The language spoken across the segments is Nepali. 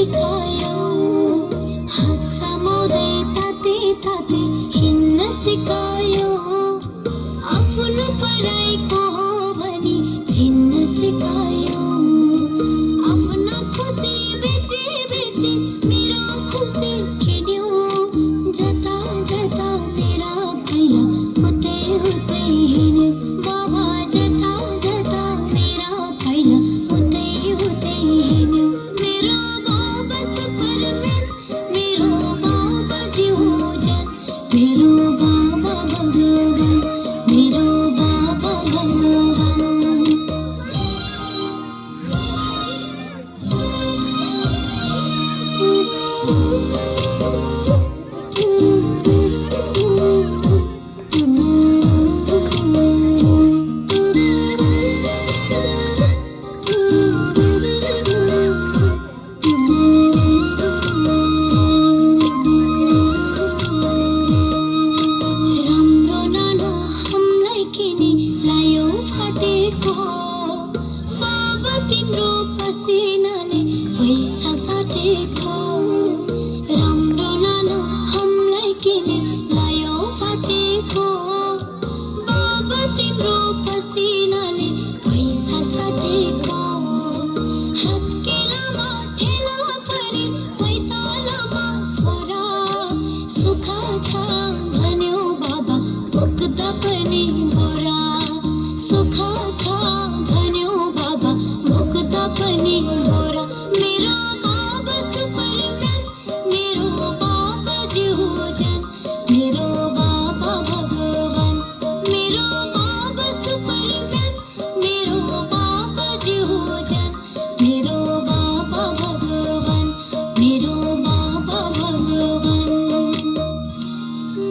सिकायो हात समाउँदै ताते ताते हिँड्न सिकायो आफ्नो पराइको हो भनी चिन्न सिकायो आफ्ना खुसी बेची बेची मेरो खुसी किन्यो जता जता मेरा भैया उतै उतै हिँड्यो बाबा जता जता मेरा भैया उतै उतै हिँड्यो मेरो बाबा सुपरम्यान मेरो बाबा जीवजन मेरो बाबा भगवान मेरो बाबा भगवान बाबा तिम्रो पसिनाले पैसा साटेको राम्रो नाना हामीलाई किने लायो फाटेको बाबा तिम्रो पसिनाले पैसा साटेको हत्केलामा ठेला परे पैतालामा फोरा सुखा छ भन्यो बाबा बोक्दा पनि बोरा सुखा छ भन्यो बाबा बोक्दा पनि बोरा मेरो बाबा सुपरम्यान मेरो बाबा जीवजन मेरो बाबा भगवान मेरो बाबा सुपरम्यान मेरो बाबा जीवजन मेरो बाबा भगवान मेरो बाबा भगवान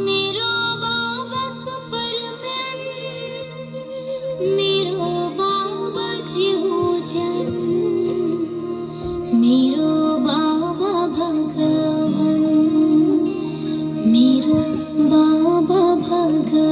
मेरो बाबा सुपरम्यान मेरो बाबा जीवजन मेरो बाबा भगवान मेरो बाबा भगवान